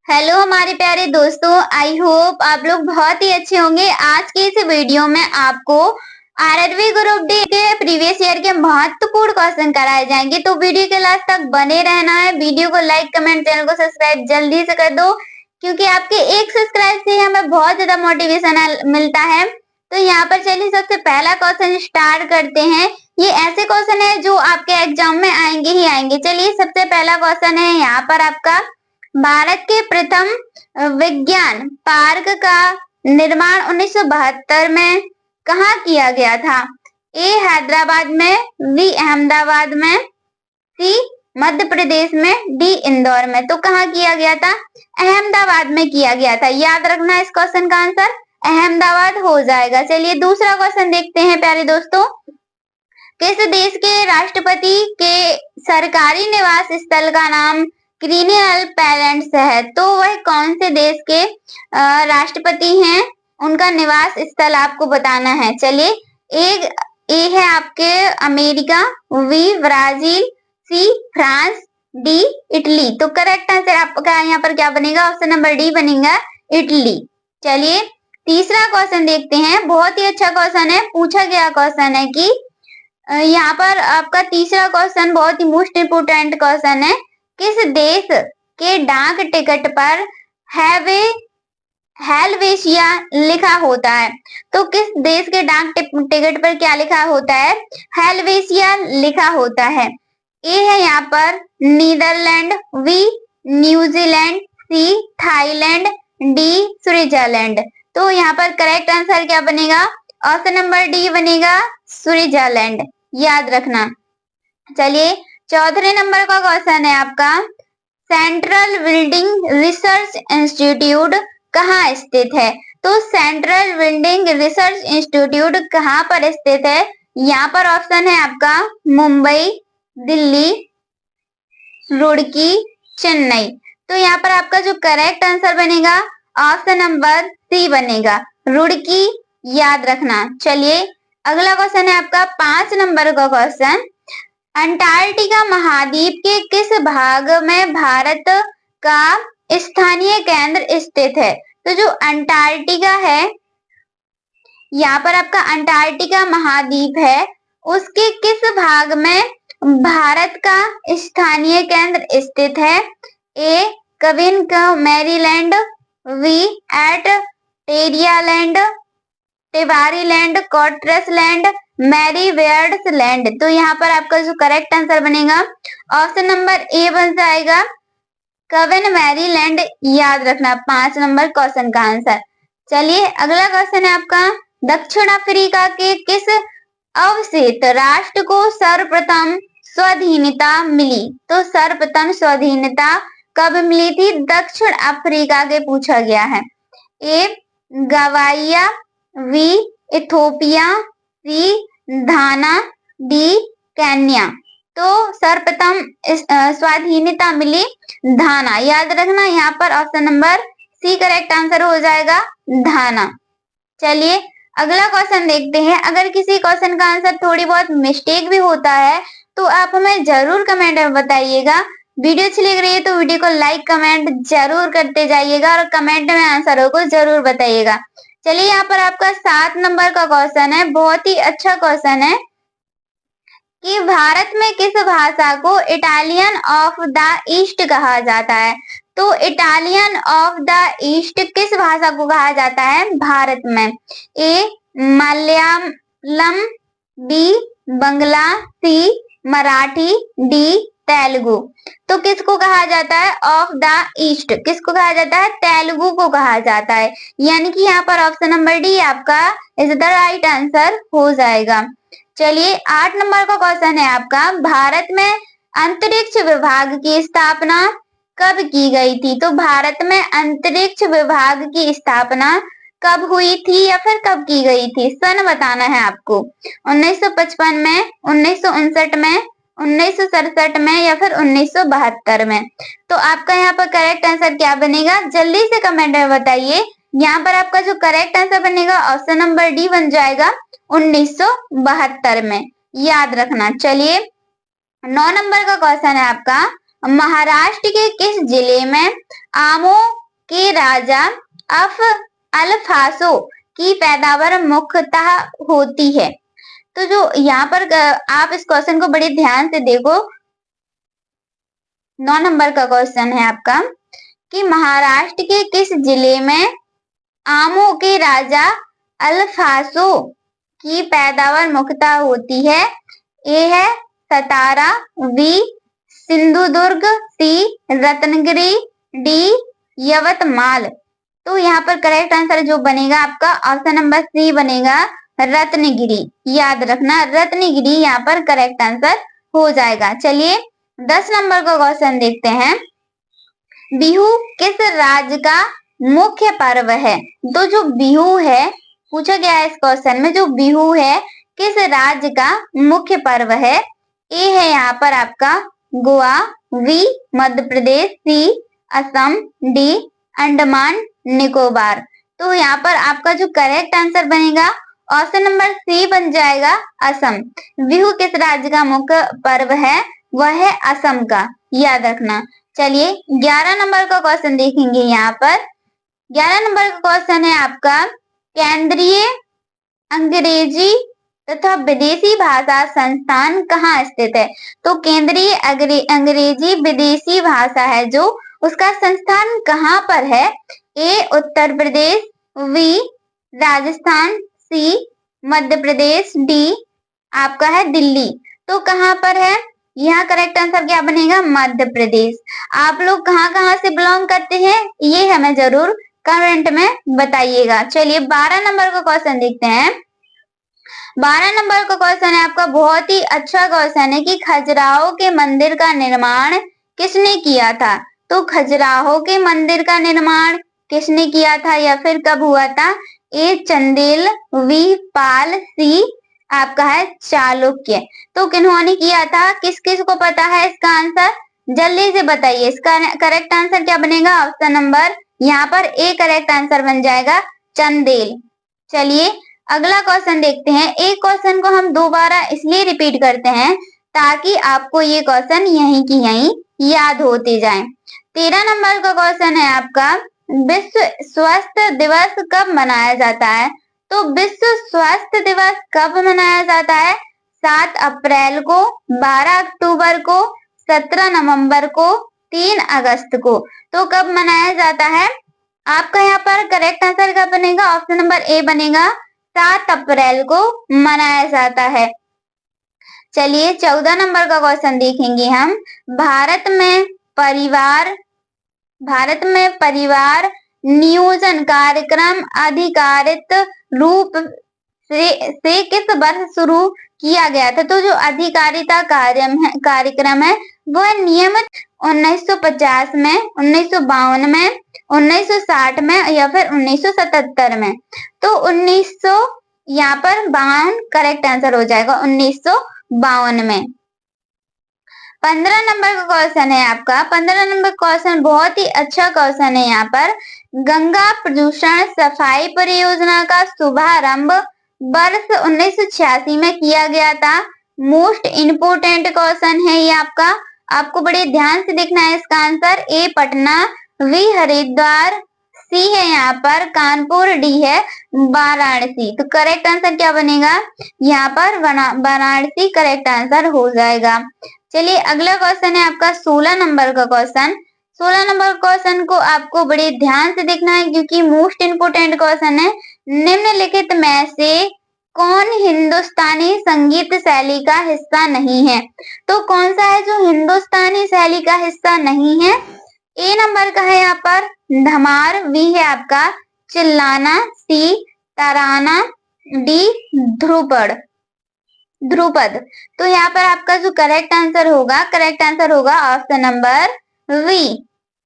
Hello हमारे प्यारे दोस्तों, आई होप आप लोग बहुत ही अच्छे होंगे। आज के इस वीडियो में आपको आरआरबी ग्रुप डी के प्रीवियस ईयर के महत्वपूर्ण क्वेश्चन कराए जाएंगे, तो वीडियो के लास्ट तक बने रहना है। वीडियो को लाइक, कमेंट, चैनल को सब्सक्राइब जल्दी से कर दो, क्योंकि आपके एक सब्सक्राइब से हमें बहुत ज्यादा मोटिवेशन मिलता है। तो यहाँ पर चलिए सबसे पहला क्वेश्चन स्टार्ट करते हैं। ये ऐसे क्वेश्चन है जो आपके एग्जाम में आएंगे ही आएंगे। चलिए सबसे पहला क्वेश्चन है यहाँ पर आपका, भारत के प्रथम विज्ञान पार्क का निर्माण 1972 में कहाँ किया गया था? ए हैदराबाद में, बी अहमदाबाद में, सी मध्य प्रदेश में, डी इंदौर में। तो कहाँ किया गया था? अहमदाबाद में किया गया था। याद रखना इस क्वेश्चन का आंसर अहमदाबाद हो जाएगा। चलिए दूसरा क्वेश्चन देखते हैं प्यारे दोस्तों। किस देश के राष्ट्रपति के सरकारी निवास स्थल का नाम क्रिनियल पैलेस है? तो वह कौन से देश के राष्ट्रपति हैं, उनका निवास स्थल आपको बताना है। चलिए ए है आपके America, B Brazil, C France, D Italy. तो करेक्ट आंसर आपका यहाँ पर क्या बनेगा? ऑप्शन नंबर डी बनेगा, इटली। चलिए तीसरा क्वेश्चन देखते हैं। बहुत ही अच्छा क्वेश्चन है, पूछा गया क्वेश्चन है कि यहाँ पर आपका तीसरा क्वेश्चन बहुत ही मोस्ट इम्पोर्टेंट क्वेश्चन है। किस देश के डाक टिकट पर हेलवेशिया लिखा होता है? तो किस देश के डाक टिकट पर क्या लिखा होता है? हेलवेशिया लिखा होता है। ए है यहाँ पर Netherland, B New Zealand, C Thailand, D Switzerland. तो यहाँ पर करेक्ट आंसर क्या बनेगा? ऑप्शन नंबर डी बनेगा, स्विट्जरलैंड। याद रखना। चलिए चौथे नंबर का क्वेश्चन है आपका, सेंट्रल बिल्डिंग रिसर्च इंस्टीट्यूट कहाँ स्थित है? तो सेंट्रल बिल्डिंग रिसर्च इंस्टीट्यूट कहाँ पर स्थित है? यहाँ पर ऑप्शन है आपका मुंबई, दिल्ली, रुड़की, चेन्नई। तो यहाँ पर आपका जो करेक्ट आंसर बनेगा ऑप्शन नंबर सी बनेगा, रुड़की। याद रखना। चलिए अगला क्वेश्चन है आपका 5 नंबर का क्वेश्चन, अंटार्कटिका महाद्वीप के किस भाग में भारत का स्थानीय केंद्र स्थित है? तो जो अंटार्कटिका है, यहाँ पर आपका अंटार्कटिका महाद्वीप है, उसके किस भाग में भारत का स्थानीय केंद्र स्थित है? ए कविन मैरीलैंड, बी एट टेरियालैंड, टेबारीलैंड, कॉर्ट्रेसलैंड, मैरीवेयर्ड्स लैंड। तो यहाँ पर आपका जो करेक्ट आंसर बनेगा ऑप्शन नंबर ए बन जाएगा, कविन मैरीलैंड। याद रखना 5 नंबर क्वेश्चन का आंसर। चलिए अगला क्वेश्चन है आपका, दक्षिण अफ्रीका के किस अवशेष राष्ट्र को सर्वप्रथम स्वाधीनता मिली? तो सर्वप्रथम स्वाधीनता कब मिली थी दक्षिण अफ्रीका के? पूछा गया है। ए गवाइया, B Ethiopia, C Ghana, D Kenya. तो सर्वप्रथम स्वाधीनता मिली घाना। याद रखना यहाँ पर option number C correct answer हो जाएगा, घाना। चलिए अगला क्वेश्चन देखते हैं। अगर किसी क्वेश्चन का आंसर थोड़ी बहुत मिस्टेक भी होता है तो आप हमें जरूर कमेंट में बताइएगा। वीडियो अच्छी लग रही है तो वीडियो को लाइक, कमेंट जरूर करते जाइएगा और कमेंट में आंसरों को जरूर बताइएगा। चलिए यहाँ पर आपका 7 नंबर का क्वेश्चन है, बहुत ही अच्छा क्वेश्चन है कि भारत में किस भाषा को इटालियन ऑफ द ईस्ट कहा जाता है? तो इटालियन ऑफ द ईस्ट किस भाषा को कहा जाता है भारत में? ए मलयालम, बी बंगला, सी मराठी, डी तेलुगु। तो किसको कहा जाता है ऑफ द ईस्ट? किसको कहा जाता है? तेलुगु को कहा जाता है। यानी कि यहाँ पर ऑप्शन नंबर डी आपका इज द राइट आंसर हो जाएगा। चलिए 8 नंबर का क्वेश्चन है आपका, भारत में अंतरिक्ष विभाग की स्थापना कब की गई थी? तो भारत में अंतरिक्ष विभाग की स्थापना कब हुई थी या फिर कब की गई थी? सन बताना है आपको। 1955 में, 1959 में, 1967 में या फिर 1972 में। तो आपका यहाँ पर करेक्ट आंसर क्या बनेगा? जल्दी से कमेंट में बताइए। यहाँ पर आपका जो करेक्ट आंसर बनेगा ऑप्शन नंबर डी बन जाएगा, 1972 में। याद रखना। चलिए 9 नंबर का क्वेश्चन है आपका, महाराष्ट्र के किस जिले में आमों के राजा अल्फांसो की पैदावार मुख्यतः होती है। तो जो यहाँ पर आप इस क्वेश्चन को बड़े ध्यान से देखो, 9 नंबर का क्वेश्चन है आपका कि महाराष्ट्र के किस जिले में आमों के राजा अल्फांसो की पैदावार मुख्यतः होती है? ए है सतारा, बी सिंधुदुर्ग, सी रत्नागिरी, डी यवतमाल। तो यहाँ पर करेक्ट आंसर जो बनेगा आपका ऑप्शन नंबर सी बनेगा, रत्नागिरी। याद रखना, रत्नागिरी यहाँ पर करेक्ट आंसर हो जाएगा। चलिए 10 नंबर का क्वेश्चन देखते हैं। बिहू किस राज्य का मुख्य पर्व है? तो जो बिहू है, पूछा गया है इस क्वेश्चन में, जो बिहू है किस राज्य का मुख्य पर्व है? ए है यहाँ पर आपका गोवा, बी मध्य प्रदेश, सी असम, डी अंडमान निकोबार। तो यहाँ पर आपका जो करेक्ट आंसर बनेगा ऑप्शन नंबर सी बन जाएगा, असम। बिहू किस राज्य का मुख्य पर्व है? वह है असम का, याद रखना। चलिए 11 नंबर का क्वेश्चन देखेंगे। यहाँ पर 11 नंबर का क्वेश्चन है आपका, केंद्रीय अंग्रेजी तथा विदेशी भाषा संस्थान कहाँ स्थित है? तो केंद्रीय अंग्रेजी विदेशी भाषा है जो, उसका संस्थान कहाँ पर है? ए उत्तर प्रदेश, बी राजस्थान, सी मध्य प्रदेश, डी आपका है दिल्ली। तो कहाँ पर है? यहाँ करेक्ट आंसर क्या बनेगा? मध्य प्रदेश। आप लोग कहाँ से बिलोंग करते हैं ये हमें जरूर कमेंट में बताइएगा। चलिए 12 नंबर का क्वेश्चन देखते हैं। 12 नंबर का क्वेश्चन है आपका, बहुत ही अच्छा क्वेश्चन है कि खजुराहो के मंदिर का निर्माण किसने किया था? तो खजुराहो के मंदिर का निर्माण किसने किया था या फिर कब हुआ था? ए चंदेल, बी पाल, सी आपका है चालुक्य। तो किन्होंने किया था? किस किस को पता है इसका आंसर? जल्दी से बताइए। इसका करेक्ट आंसर क्या बनेगा? ऑप्शन नंबर यहाँ पर ए करेक्ट आंसर बन जाएगा, चंदेल। चलिए अगला क्वेश्चन देखते हैं। एक क्वेश्चन को हम दोबारा इसलिए रिपीट करते हैं ताकि आपको ये क्वेश्चन यहीं की यहीं याद होते जाए। 13 नंबर का क्वेश्चन है आपका, विश्व स्वास्थ्य दिवस कब मनाया जाता है? तो विश्व स्वास्थ्य दिवस कब मनाया जाता है? 7 अप्रैल को, 12 अक्टूबर को, 17 नवंबर को, 3 अगस्त को। तो कब मनाया जाता है? आपका यहाँ पर करेक्ट आंसर क्या बनेगा? ऑप्शन नंबर ए बनेगा, 7 अप्रैल को मनाया जाता है। चलिए 14 नंबर का क्वेश्चन देखेंगे हम। भारत में परिवार नियोजन कार्यक्रम आधिकारिक रूप से किस वर्ष शुरू किया गया था? तो जो अधिकारिता कार्यक्रम है वह नियमित 1950 में, 1952 में, 1960 में या फिर 1977 में। तो 1900 यहाँ पर 52 करेक्ट आंसर हो जाएगा, 1952 में। 15 नंबर का क्वेश्चन है आपका। 15 नंबर क्वेश्चन बहुत ही अच्छा क्वेश्चन है। यहाँ पर गंगा प्रदूषण सफाई परियोजना का शुभारंभ वर्ष 1986 में किया गया था। मोस्ट इम्पोर्टेंट क्वेश्चन है ये आपका, आपको बड़े ध्यान से देखना है इसका आंसर। ए पटना, बी हरिद्वार, सी है यहाँ पर कानपुर, डी है वाराणसी। तो करेक्ट आंसर क्या बनेगा? यहाँ पर वाराणसी करेक्ट आंसर हो जाएगा। चलिए अगला क्वेश्चन है आपका 16 नंबर का क्वेश्चन। 16 नंबर क्वेश्चन को आपको बड़े ध्यान से देखना है क्योंकि मोस्ट इम्पोर्टेंट क्वेश्चन है। निम्नलिखित में से कौन हिंदुस्तानी संगीत शैली का हिस्सा नहीं है? तो कौन सा है जो हिंदुस्तानी शैली का हिस्सा नहीं है? ए नंबर का है यहाँ पर धमार, बी है आपका चिल्लाना, सी तराना, डी ध्रुपद। तो यहाँ पर आपका जो करेक्ट आंसर होगा ऑप्शन नंबर वी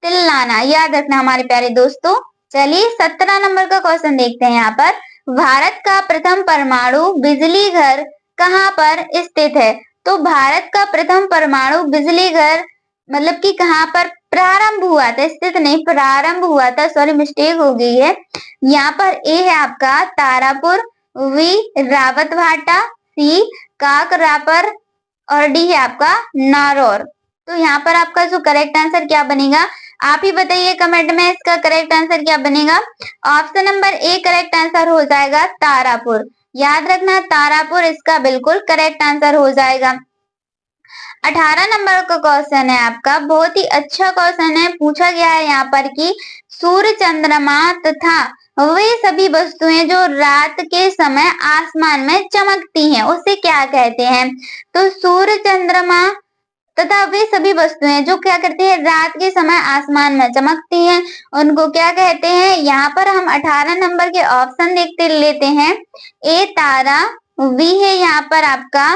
चिल्लाना। याद रखना हमारे प्यारे दोस्तों। चलिए 17 नंबर का क्वेश्चन देखते हैं। यहाँ पर भारत का प्रथम परमाणु बिजली घर कहाँ पर स्थित है? तो भारत का प्रथम परमाणु बिजली घर मतलब कि कहाँ पर प्रारंभ हुआ था? स्थित नहीं, प्रारंभ हुआ था, सॉरी मिस्टेक हो गई है। यहाँ पर ए है आपका तारापुर, बी रावतभाटा, सी काकरापर और डी है आपका नारौर। तो यहाँ पर आपका जो करेक्ट आंसर क्या बनेगा? आप ही बताइए कमेंट में इसका करेक्ट आंसर क्या बनेगा। Option number A correct answer हो जाएगा तारापुर। याद रखना तारापुर इसका बिल्कुल करेक्ट आंसर हो जाएगा। 18 नंबर का क्वेश्चन है आपका, बहुत ही अच्छा क्वेश्चन है। पूछा गया है यहाँ पर कि सूर्य चंद्रमा तथा वे सभी वस्तुएं जो रात के समय आसमान में चमकती हैं उसे क्या कहते हैं। तो सूर्य चंद्रमा तथा वे सभी वस्तुएं जो क्या करती है रात के समय आसमान में चमकती हैं उनको क्या कहते हैं। यहाँ पर हम 18 नंबर के ऑप्शन देखते लेते हैं। ए तारा, बी है यहाँ पर आपका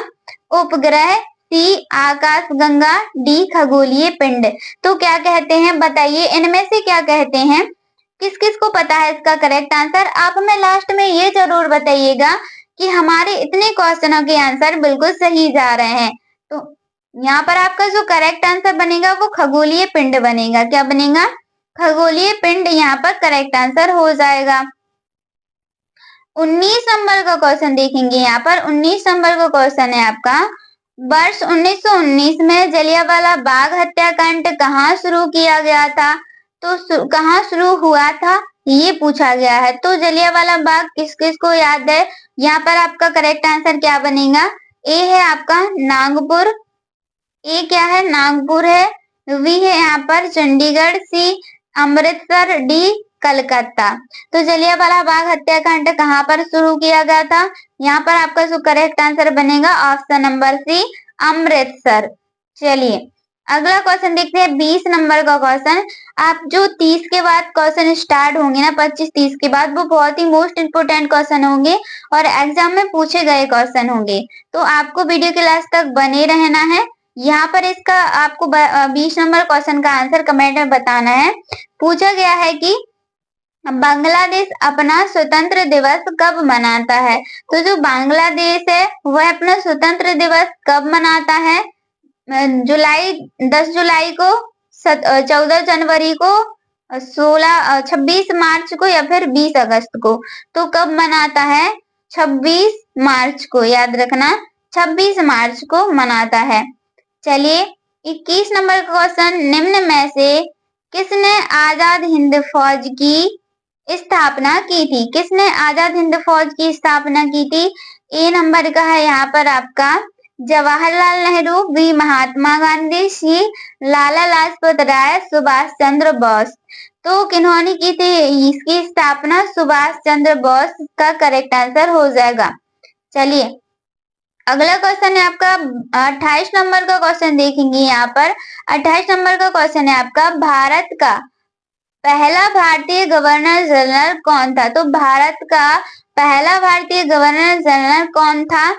उपग्रह, सी आकाश गंगा, डी खगोलीय पिंड। तो क्या कहते हैं बताइए, इनमें से क्या कहते हैं। किस किस को पता है इसका करेक्ट आंसर। आप हमें लास्ट में ये जरूर बताइएगा कि हमारे इतने क्वेश्चनों के आंसर बिल्कुल सही जा रहे हैं। तो यहाँ पर आपका जो करेक्ट आंसर बनेगा वो खगोलीय पिंड बनेगा। क्या बनेगा, खगोलीय पिंड यहाँ पर करेक्ट आंसर हो जाएगा। 19 नंबर का क्वेश्चन देखेंगे। यहाँ पर 19 नंबर का क्वेश्चन है आपका, वर्ष 1919 में जलियांवाला बाग हत्याकांड कहाँ शुरू किया गया था। तो कहाँ शुरू हुआ था ये पूछा गया है। तो जलियांवाला बाग किस किस को याद है। यहाँ पर आपका करेक्ट आंसर क्या बनेगा। ए है आपका नागपुर, ए क्या है नागपुर है, वी है यहाँ पर चंडीगढ़, सी अमृतसर, डी कलकत्ता। तो जलियांवाला बाग हत्याकांड कहाँ पर शुरू किया गया था। यहाँ पर आपका जो करेक्ट आंसर बनेगा ऑप्शन नंबर सी अमृतसर। चलिए अगला क्वेश्चन देखते हैं 20 नंबर का क्वेश्चन। आप जो 30 के बाद क्वेश्चन स्टार्ट होंगे ना 25-30 के बाद वो बहुत ही मोस्ट इंपोर्टेंट क्वेश्चन होंगे और एग्जाम में पूछे गए क्वेश्चन होंगे। तो आपको वीडियो के लास्ट तक बने रहना है। यहाँ पर इसका आपको 20 नंबर क्वेश्चन का आंसर कमेंट में बताना है। पूछा गया है कि बांग्लादेश अपना स्वतंत्र दिवस कब मनाता है। तो जो बांग्लादेश है वह अपना स्वतंत्र दिवस कब मनाता है। 10 जुलाई को, 14 जनवरी को, 26 मार्च को या फिर 20 अगस्त को। तो कब मनाता है, 26 मार्च को। याद रखना 26 मार्च को मनाता है। चलिए 21 नंबर का क्वेश्चन, निम्न में से किसने आजाद हिंद फौज की स्थापना की थी। किसने आजाद हिंद फौज की स्थापना की थी। ए नंबर का है यहाँ पर आपका जवाहरलाल नेहरू, बी महात्मा गांधी, सी लाला लाजपत राय, सुभाष चंद्र बोस। तो किन्होंने की थी इसकी स्थापना, सुभाष चंद्र बोस का करेक्ट आंसर हो जाएगा। चलिए अगला क्वेश्चन है आपका 28 नंबर का क्वेश्चन देखेंगे। यहाँ पर 28 नंबर का क्वेश्चन है आपका, भारत का पहला भारतीय गवर्नर जनरल कौन था। तो भारत का पहला भारतीय गवर्नर जनरल कौन था।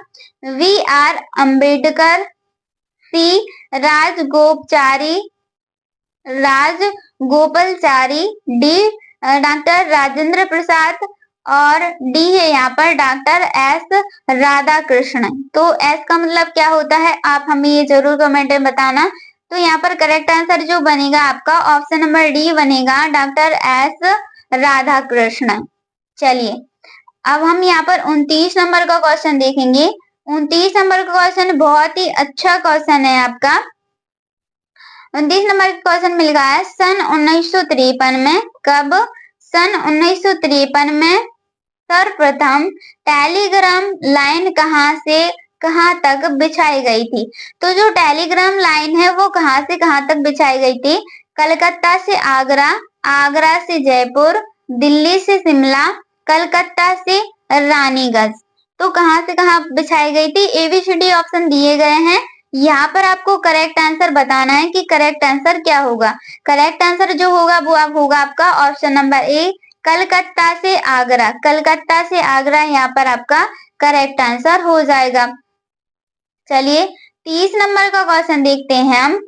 B R Ambedkar, C Rajagopalachari, D doctor Rajendra Prasad और डी है यहाँ पर डॉक्टर एस राधाकृष्ण। तो एस का मतलब क्या होता है आप हमें ये जरूर कमेंट में बताना। तो यहाँ पर करेक्ट आंसर जो बनेगा आपका ऑप्शन नंबर डी बनेगा, डॉक्टर एस राधाकृष्ण। चलिए अब हम यहाँ पर 29 नंबर का क्वेश्चन देखेंगे। 29 नंबर का क्वेश्चन बहुत ही अच्छा क्वेश्चन है आपका। 29 नंबर का क्वेश्चन मिल गया है, सन 1953 में कब, सन 1953 में सर्वप्रथम टेलीग्राम लाइन कहाँ से कहाँ तक बिछाई गई थी। तो जो टेलीग्राम लाइन है वो कहाँ से कहाँ तक बिछाई गई थी। कलकत्ता से आगरा, आगरा से जयपुर, दिल्ली से शिमला, कलकत्ता से रानीगंज। तो कहाँ से कहाँ बिछाई गई थी। एबीसीडी ऑप्शन दिए गए हैं। यहाँ पर आपको करेक्ट आंसर बताना है कि करेक्ट आंसर क्या होगा। करेक्ट आंसर जो होगा वो होगा आपका ऑप्शन नंबर ए, कलकत्ता से आगरा। कलकत्ता से आगरा यहाँ पर आपका करेक्ट आंसर हो जाएगा। चलिए 30 नंबर का क्वेश्चन देखते हैं हम।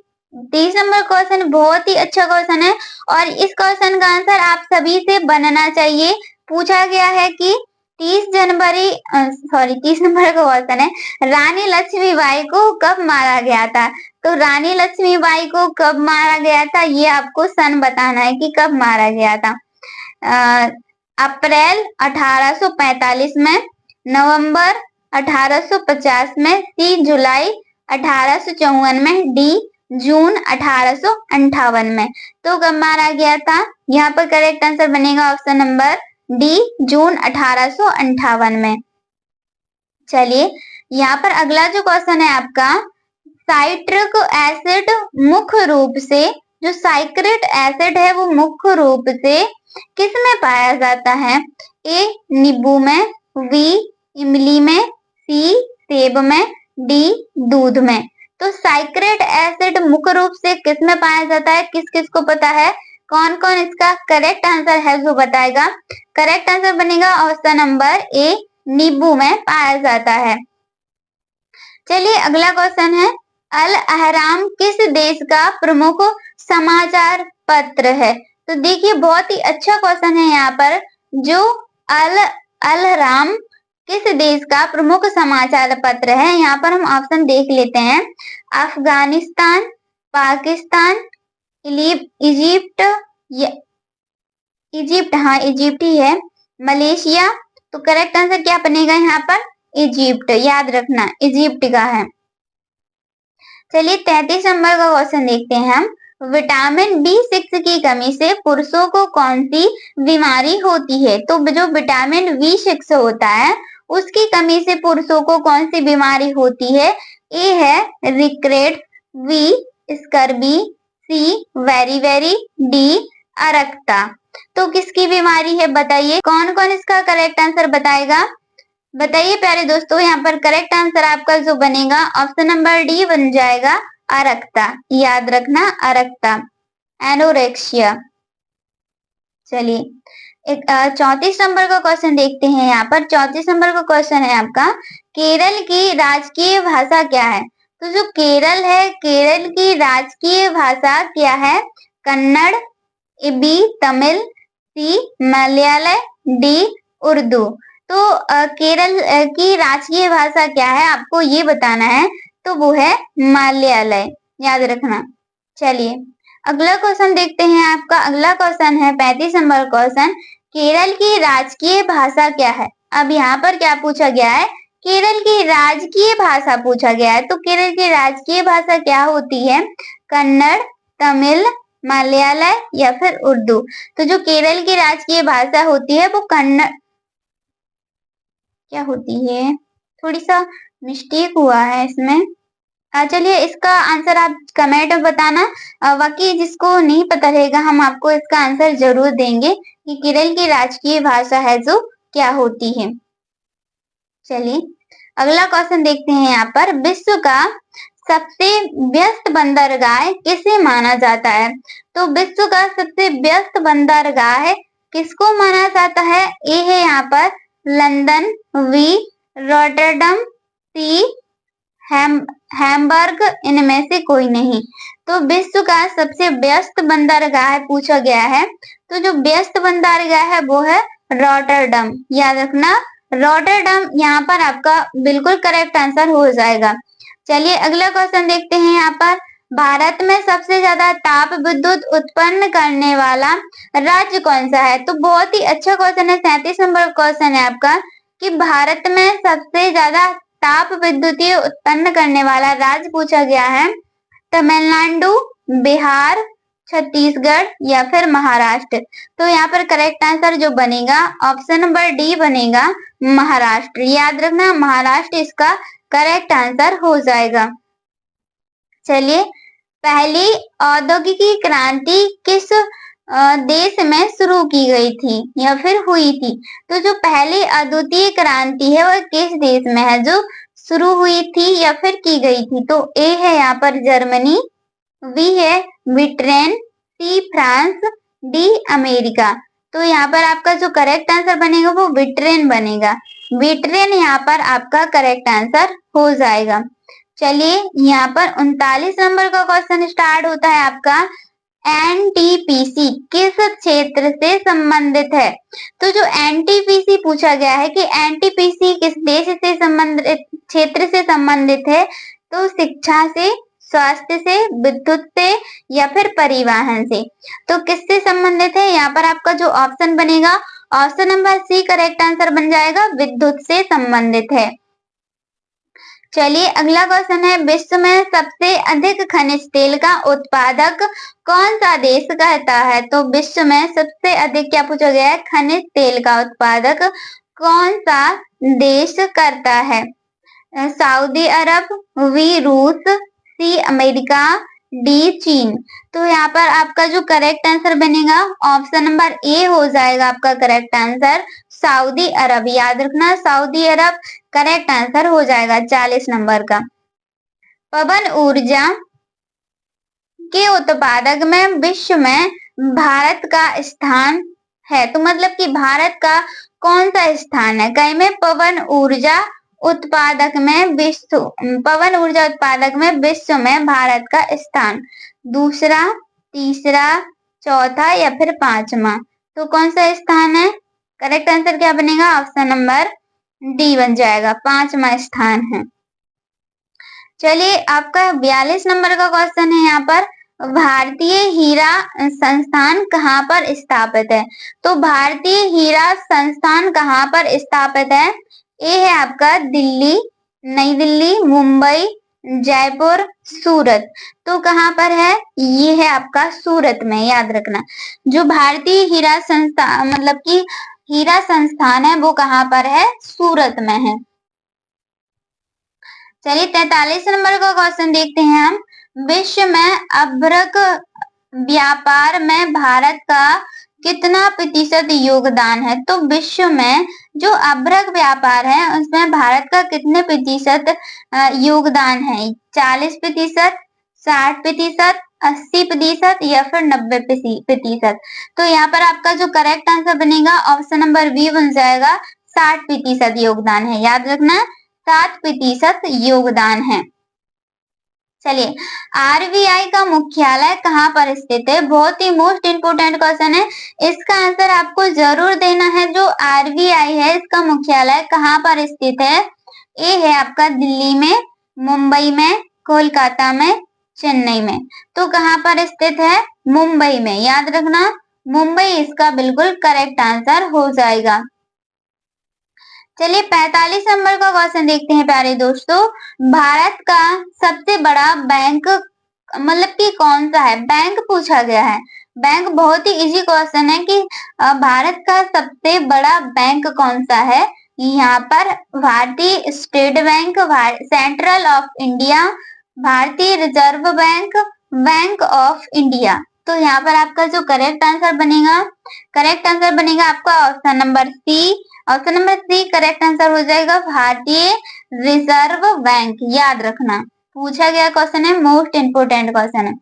30 नंबर क्वेश्चन बहुत ही अच्छा क्वेश्चन है और इस क्वेश्चन का आंसर आप सभी से बनना चाहिए। पूछा गया है कि 30 नंबर का क्वेश्चन है, रानी लक्ष्मीबाई को कब मारा गया था। तो रानी लक्ष्मीबाई को कब मारा गया था ये आपको सन बताना है कि कब मारा गया था। अप्रैल 1845 में, नवंबर 1850 में, 3 जुलाई 1854 में, डी जून 1858 में। तो कब मारा गया था? यहाँ पर करेक्ट आंसर बनेगा ऑप्शन नंबर डी, जून 1858 में। चलिए यहाँ पर अगला जो क्वेश्चन है आपका, साइट्रिक एसिड मुख्य रूप से, जो साइक्रेट एसिड है वो मुख्य रूप से किस में पाया जाता है? ए नींबू में, बी इमली में, सी सेब में, डी दूध में। तो साइक्रेट एसिड मुख्य रूप से किस में पाया जाता है? किस किस को पता है? कौन कौन इसका करेक्ट आंसर है जो बताएगा? करेक्ट आंसर बनेगा ऑप्शन नंबर ए, नींबू में पाया जाता है। चलिए अगला क्वेश्चन है, अल अहराम किस देश का प्रमुख समाचार पत्र है? तो देखिए बहुत ही अच्छा क्वेश्चन है यहाँ पर, जो अल अहराम किस देश का प्रमुख समाचार पत्र है? यहाँ पर हम ऑप्शन देख लेते हैं, अफगानिस्तान, पाकिस्तान, इजिप्ट, इजिप्ट, हाँ इजिप्ट ही है, मलेशिया। तो करेक्ट आंसर क्या बनेगा यहाँ पर? इजिप्ट, याद रखना इजिप्ट का है। चलिए 33 नंबर का क्वेश्चन देखते हैं हम, विटामिन B6 की कमी से पुरुषों को कौन सी बीमारी होती है? तो जो विटामिन B6 होता है उसकी कमी से पुरुषों को कौन सी बीमारी होती है? ए है रिकेट, बी स्कर्वी, सी वेरी वेरी, डी अरक्ता। तो किसकी बीमारी है बताइए? कौन कौन इसका करेक्ट आंसर बताएगा? बताइए प्यारे दोस्तों। यहाँ पर करेक्ट आंसर आपका जो बनेगा ऑप्शन नंबर डी बन जाएगा, अरक्ता। याद रखना अरक्ता, एनोरेक्सिया। चलिए एक 34 नंबर का क्वेश्चन देखते हैं। यहाँ पर 34 नंबर का क्वेश्चन है आपका, केरल की राजकीय भाषा क्या है? तो जो केरल है, केरल की राजकीय भाषा क्या है? कन्नड़, बी तमिल, सी मलयालय, डी उर्दू। तो केरल की राजकीय भाषा क्या है आपको ये बताना है, तो वो है मलयालय, याद रखना। चलिए अगला क्वेश्चन देखते हैं आपका। अगला क्वेश्चन है 35 नंबर क्वेश्चन, केरल की राजकीय भाषा क्या है? अब यहाँ पर क्या पूछा गया है? केरल की राजकीय भाषा पूछा गया है। तो केरल की राजकीय भाषा क्या होती है? कन्नड़, तमिल, मलयालय या फिर उर्दू। तो जो केरल की राजकीय भाषा होती है वो कन्नड़, क्या होती है, थोड़ी सा मिस्टेक हुआ है इसमें। चलिए इसका आंसर आप कमेंट में बताना, बाकी जिसको नहीं पता रहेगा हम आपको इसका आंसर जरूर देंगे कि केरल की राजकीय भाषा है जो क्या होती है। चलिए अगला क्वेश्चन देखते हैं। यहाँ पर विश्व का सबसे व्यस्त बंदरगाह किसे माना जाता है? तो विश्व का सबसे व्यस्त बंदरगाह किसको माना जाता है? ए है यहाँ पर लंदन, बी रॉटरडम, सी हैम्बर्ग, इनमें से कोई नहीं। तो विश्व का सबसे व्यस्त बंदरगाह पूछा गया है, तो जो व्यस्त बंदरगाह है वो है रॉटरडम, याद रखना रॉटरडम। यहाँ पर आपका बिल्कुल करेक्ट आंसर हो जाएगा। चलिए अगला क्वेश्चन देखते हैं। यहाँ पर भारत में सबसे ज्यादा ताप विद्युत उत्पन्न करने वाला राज्य कौन सा है? तो बहुत ही अच्छा क्वेश्चन है, 37 नंबर क्वेश्चन है आपका, कि भारत में सबसे ज्यादा ताप विद्युत उत्पन्न करने वाला राज्य पूछा गया है, तमिलनाडु, बिहार, छत्तीसगढ़ या फिर महाराष्ट्र। तो यहाँ पर करेक्ट आंसर जो बनेगा ऑप्शन नंबर डी बनेगा, महाराष्ट्र। याद रखना महाराष्ट्र इसका करेक्ट आंसर हो जाएगा। चलिए पहली औद्योगिक क्रांति किस देश में शुरू की गई थी या फिर हुई थी? तो जो पहली औद्योगिक क्रांति है वह किस देश में है जो शुरू हुई थी या फिर की गई थी? तो ए है यहाँ पर जर्मनी, बी है Britain, C France, D America. तो यहाँ पर आपका जो करेक्ट आंसर बनेगा वो ब्रिटेन बनेगा। ब्रिटेन यहाँ पर आपका करेक्ट आंसर हो जाएगा। चलिए यहाँ पर 39 नंबर का क्वेश्चन स्टार्ट होता है आपका, एनटीपीसी किस क्षेत्र से संबंधित है? तो जो एनटीपीसी पूछा गया है कि एनटीपीसी किस देश से संबंधित, क्षेत्र से संबंधित है? तो शिक्षा से, स्वास्थ्य से, विद्युत से या फिर परिवहन से। तो किससे संबंधित है? यहाँ पर आपका जो ऑप्शन बनेगा option number C correct answer बन जाएगा, विद्युत से संबंधित है। चलिए अगला क्वेश्चन है, विश्व में सबसे अधिक खनिज तेल का उत्पादक कौन सा देश कहता है? तो विश्व में सबसे अधिक क्या पूछा गया है? खनिज तेल का उत्पादक कौन सा देश करता है? सऊदी अरब, वी रूस, सी अमेरिका, डी चीन। तो यहाँ पर आपका जो करेक्ट आंसर बनेगा ऑप्शन नंबर ए हो जाएगा आपका करेक्ट आंसर, सऊदी अरब। याद रखना सऊदी अरब करेक्ट आंसर हो जाएगा 40 नंबर का। पवन ऊर्जा के उत्पादक में विश्व में भारत का स्थान है। तो मतलब कि भारत का कौन सा स्थान है? कहीं में पवन ऊर्जा उत्पादक में विश्व में भारत का स्थान दूसरा, तीसरा, चौथा या फिर पांचवा। तो कौन सा स्थान है? करेक्ट आंसर क्या बनेगा? ऑप्शन नंबर डी बन जाएगा, पांचवा स्थान है। चलिए आपका 42 नंबर का क्वेश्चन है यहाँ पर, भारतीय हीरा संस्थान कहाँ पर स्थापित है? तो भारतीय हीरा संस्थान कहाँ पर स्थापित है? ए है आपका दिल्ली, नई दिल्ली, मुंबई, जयपुर, सूरत। तो कहाँ पर है? ये है आपका सूरत में। याद रखना जो भारतीय हीरा संस्थान मतलब कि हीरा संस्थान है वो कहाँ पर है? सूरत में है। चलिए 43 नंबर का क्वेश्चन देखते हैं हम, विश्व में अभ्रक व्यापार में भारत का कितना प्रतिशत योगदान है? तो विश्व में जो अभ्रक व्यापार है उसमें भारत का कितने प्रतिशत योगदान है? 40%, 60%, 80% या फिर 90%। तो यहाँ पर आपका जो करेक्ट आंसर बनेगा ऑप्शन नंबर बी बन जाएगा, 60% योगदान है। याद रखना 60% योगदान है। चलिए आरबीआई का मुख्यालय कहाँ पर स्थित है? बहुत ही मोस्ट इंपोर्टेंट क्वेश्चन है, इसका आंसर आपको जरूर देना है। जो आरबीआई है इसका मुख्यालय कहाँ पर स्थित है? ए है आपका दिल्ली में, मुंबई में, कोलकाता में, चेन्नई में। तो कहाँ पर स्थित है? मुंबई में। याद रखना मुंबई इसका बिल्कुल करेक्ट आंसर हो जाएगा। चलिए 45 नंबर का क्वेश्चन देखते हैं प्यारे दोस्तों, भारत का सबसे बड़ा बैंक मतलब कि कौन सा है? बैंक पूछा गया है। बैंक बहुत ही इजी क्वेश्चन है कि भारत का सबसे बड़ा बैंक कौन सा है? यहाँ पर भारतीय State Bank, Central of India, भारतीय Reserve Bank, Bank of India. तो यहाँ पर आपका जो करेक्ट आंसर बनेगा आपका option number C. Option number C correct answer हो जाएगा, भारतीय रिजर्व बैंक। याद रखना पूछा गया क्वेश्चन है, मोस्ट इंपोर्टेंट क्वेश्चन है।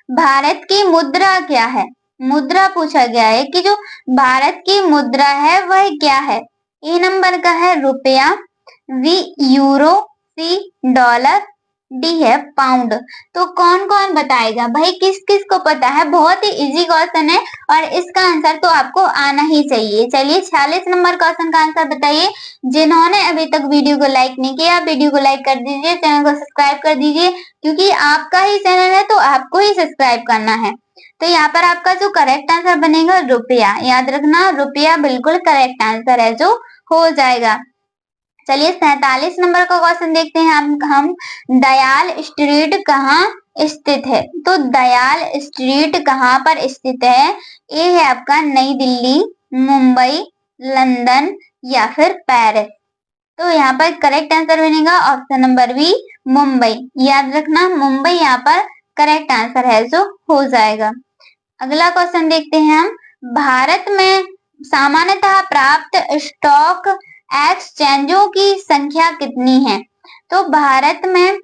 भारत की मुद्रा क्या है? मुद्रा पूछा गया है कि जो भारत की मुद्रा है वह क्या है? ए नंबर का है रुपया, बी यूरो, सी डॉलर, डी है पाउंड। तो कौन कौन बताएगा भाई? किस किस को पता है? बहुत ही इजी क्वेश्चन है और इसका आंसर तो आपको आना ही चाहिए। चलिए 46 नंबर क्वेश्चन का आंसर बताइए। जिन्होंने अभी तक वीडियो को लाइक नहीं किया वीडियो को लाइक कर दीजिए, चैनल को सब्सक्राइब कर दीजिए, क्योंकि आपका ही चैनल है तो आपको ही सब्सक्राइब करना है। तो यहाँ पर आपका जो करेक्ट आंसर बनेगा रुपया। याद रखना रुपया बिल्कुल करेक्ट आंसर है जो हो जाएगा। चलिए 47 नंबर का क्वेश्चन देखते हैं हम दयाल स्ट्रीट कहाँ स्थित है? तो दयाल स्ट्रीट कहाँ पर स्थित है? ए है आपका नई दिल्ली, मुंबई, लंदन या फिर पेरिस। तो यहाँ पर करेक्ट आंसर बनेगा ऑप्शन नंबर बी मुंबई। याद रखना मुंबई यहाँ पर करेक्ट आंसर है जो हो जाएगा। अगला क्वेश्चन देखते हैं हम, भारत में सामान्यतः प्राप्त स्टॉक एक्सचेंजों की संख्या कितनी है? तो भारत में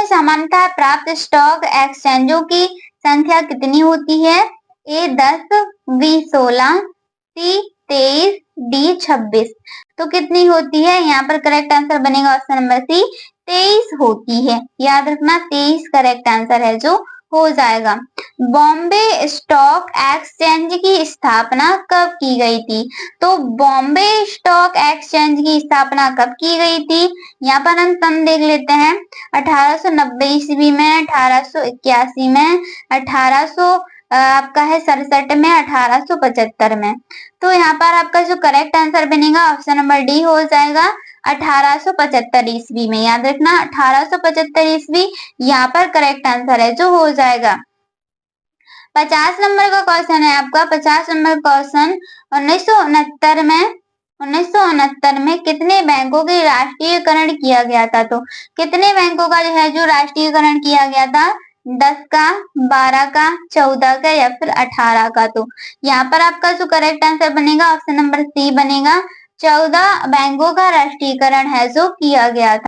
सामान्यतः प्राप्त स्टॉक एक्सचेंजों की संख्या कितनी होती है? ए 10, बी 16, सी 23, डी 26। तो कितनी होती है? यहाँ पर करेक्ट आंसर बनेगा ऑप्शन नंबर सी 23 होती है। याद रखना 23 करेक्ट आंसर है जो हो जाएगा। बॉम्बे स्टॉक एक्सचेंज की स्थापना कब की गई थी? तो बॉम्बे स्टॉक एक्सचेंज की स्थापना कब की गई थी? यहाँ पर हम सन देख लेते हैं, 1890 ईस्वी में, 1881 में, 1800 आपका है 67 में, 1875 में। तो यहाँ पर आपका जो करेक्ट आंसर बनेगा ऑप्शन नंबर डी हो जाएगा, 1875 ईस्वी में। याद रखना 1875 ईस्वी यहाँ पर करेक्ट आंसर है जो हो जाएगा। 50 नंबर का क्वेश्चन है आपका। 50 नंबर क्वेश्चन 1969 में कितने बैंकों के राष्ट्रीयकरण किया गया था? तो कितने बैंकों का जो है जो राष्ट्रीयकरण किया गया था? 10 का, 12 का, 14 का या फिर 18 का। तो यहाँ पर आपका जो करेक्ट आंसर बनेगा ऑप्शन नंबर सी बनेगा। 14 बैंकों का राष्ट्रीयकरण है जो किया गया था।